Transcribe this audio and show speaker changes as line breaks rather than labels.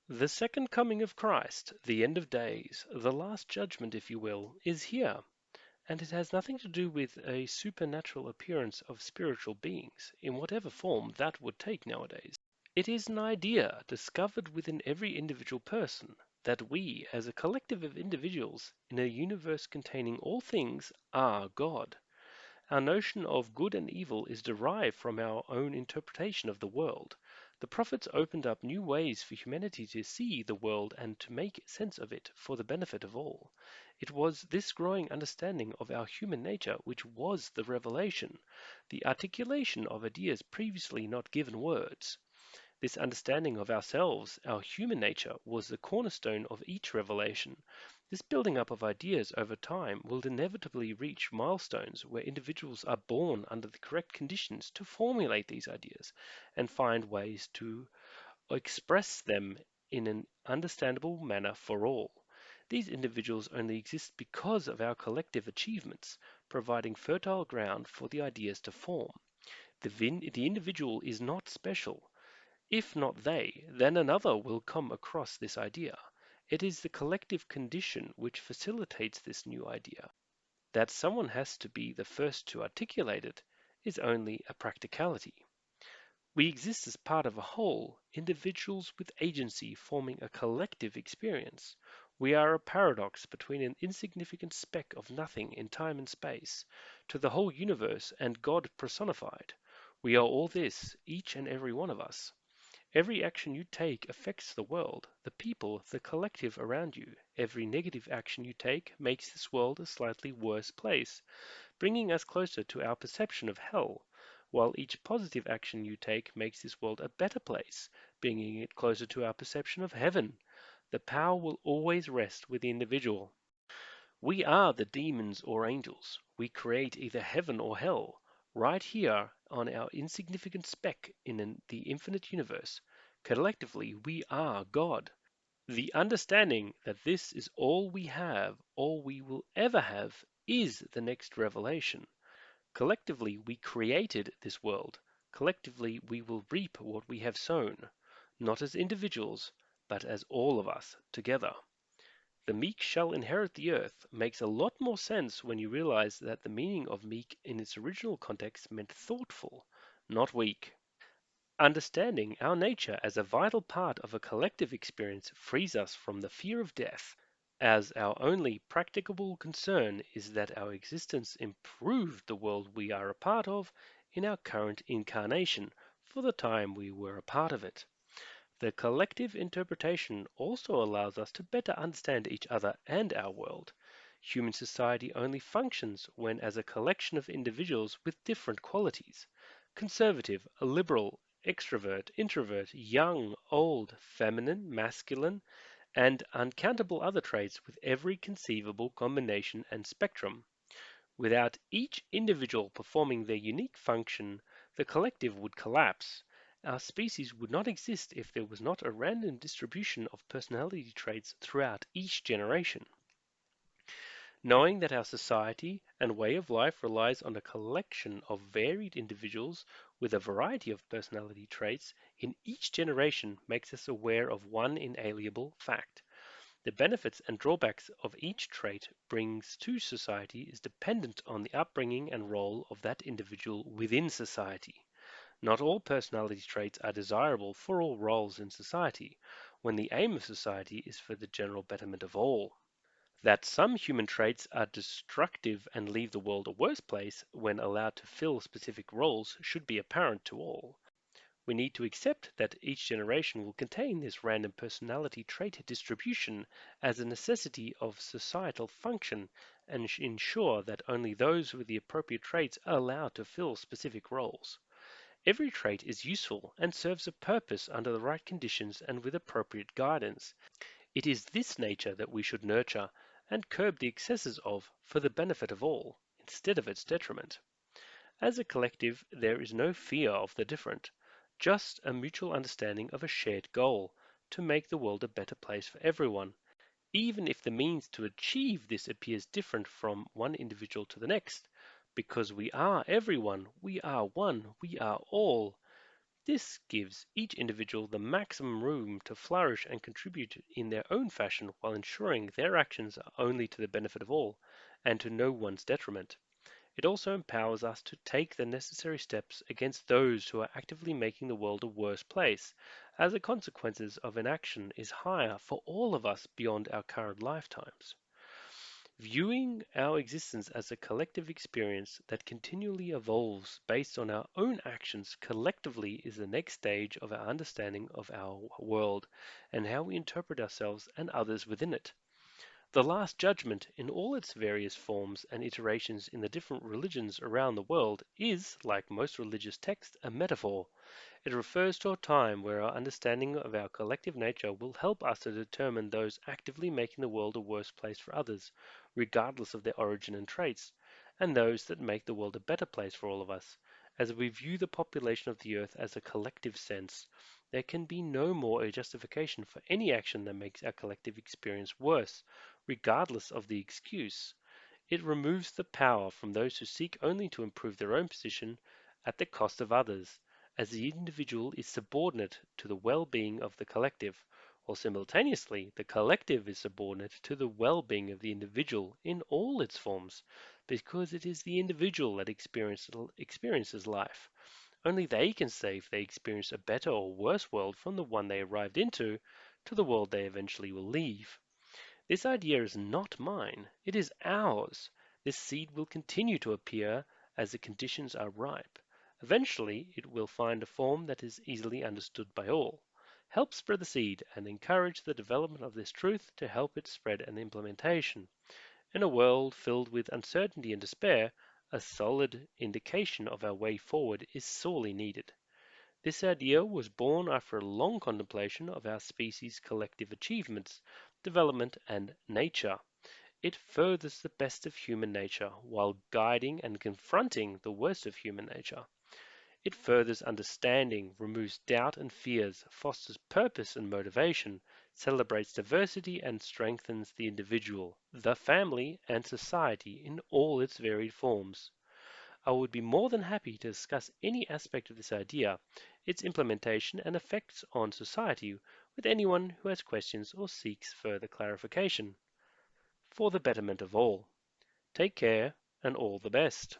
The second coming of Christ, the end of days, the last judgment, if you will, is here, and it has nothing to do with a supernatural appearance of spiritual beings, in whatever form that would take nowadays. It is an idea discovered within every individual person that we, as a collective of individuals in a universe containing all things, are God. Our notion of good and evil is derived from our own interpretation of the world. The prophets opened up new ways for humanity to see the world and to make sense of it for the benefit of all. It was this growing understanding of our human nature which was the revelation, the articulation of ideas previously not given words. This understanding of ourselves, our human nature, was the cornerstone of each revelation. This building up of ideas over time will inevitably reach milestones where individuals are born under the correct conditions to formulate these ideas and find ways to express them in an understandable manner for all. These individuals only exist because of our collective achievements, providing fertile ground for the ideas to form. The individual is not special. If not they, then another will come across this idea. It is the collective condition which facilitates this new idea. That someone has to be the first to articulate it is only a practicality. We exist as part of a whole, individuals with agency forming a collective experience. We are a paradox between an insignificant speck of nothing in time and space to the whole universe and God personified. We are all this, each and every one of us. Every action you take affects the world, the people, the collective around you. Every negative action you take makes this world a slightly worse place, bringing us closer to our perception of hell, while each positive action you take makes this world a better place, bringing it closer to our perception of heaven. The power will always rest with the individual. We are the demons or angels. We create either heaven or hell, right here on our insignificant speck in the infinite universe. Collectively, we are God. The understanding that this is all we have, all we will ever have, is the next revelation. Collectively, we created this world. Collectively, we will reap what we have sown, not as individuals, but as all of us together. The meek shall inherit the earth makes a lot more sense when you realize that the meaning of meek in its original context meant thoughtful, not weak. Understanding our nature as a vital part of a collective experience frees us from the fear of death, as our only practicable concern is that our existence improve the world we are a part of in our current incarnation for the time we were a part of it. The collective interpretation also allows us to better understand each other and our world. Human society only functions when as a collection of individuals with different qualities: conservative, liberal, extrovert, introvert, young, old, feminine, masculine, and uncountable other traits with every conceivable combination and spectrum. Without each individual performing their unique function, the collective would collapse. Our species would not exist if there was not a random distribution of personality traits throughout each generation. Knowing that our society and way of life relies on a collection of varied individuals with a variety of personality traits in each generation makes us aware of one inalienable fact. The benefits and drawbacks of each trait brings to society is dependent on the upbringing and role of that individual within society. Not all personality traits are desirable for all roles in society, when the aim of society is for the general betterment of all. That some human traits are destructive and leave the world a worse place when allowed to fill specific roles should be apparent to all. We need to accept that each generation will contain this random personality trait distribution as a necessity of societal function and ensure that only those with the appropriate traits are allowed to fill specific roles. Every trait is useful and serves a purpose under the right conditions and with appropriate guidance. It is this nature that we should nurture and curb the excesses of for the benefit of all, instead of its detriment. As a collective, there is no fear of the different, just a mutual understanding of a shared goal to make the world a better place for everyone, even if the means to achieve this appears different from one individual to the next. Because we are everyone, we are one, we are all. This gives each individual the maximum room to flourish and contribute in their own fashion while ensuring their actions are only to the benefit of all and to no one's detriment. It also empowers us to take the necessary steps against those who are actively making the world a worse place, as the consequences of inaction is higher for all of us beyond our current lifetimes. Viewing our existence as a collective experience that continually evolves based on our own actions collectively is the next stage of our understanding of our world and how we interpret ourselves and others within it. The Last Judgment, in all its various forms and iterations in the different religions around the world, is, like most religious texts, a metaphor. It refers to a time where our understanding of our collective nature will help us to determine those actively making the world a worse place for others, regardless of their origin and traits, and those that make the world a better place for all of us. As we view the population of the earth as a collective sense, there can be no more a justification for any action that makes our collective experience worse, regardless of the excuse. It removes the power from those who seek only to improve their own position at the cost of others, as the individual is subordinate to the well-being of the collective, while simultaneously the collective is subordinate to the well-being of the individual in all its forms, because it is the individual that experiences life. Only they can say if they experience a better or worse world from the one they arrived into to the world they eventually will leave. This idea is not mine, it is ours. This seed will continue to appear as the conditions are ripe. Eventually, it will find a form that is easily understood by all. Help spread the seed and encourage the development of this truth to help its spread and implementation. In a world filled with uncertainty and despair, a solid indication of our way forward is sorely needed. This idea was born after a long contemplation of our species' collective achievements, development, and nature. It furthers the best of human nature while guiding and confronting the worst of human nature. It furthers understanding, removes doubt and fears, fosters purpose and motivation, celebrates diversity, and strengthens the individual, the family, and society in all its varied forms. I would be more than happy to discuss any aspect of this idea, its implementation and effects on society with anyone who has questions or seeks further clarification. For the betterment of all. Take care and all the best.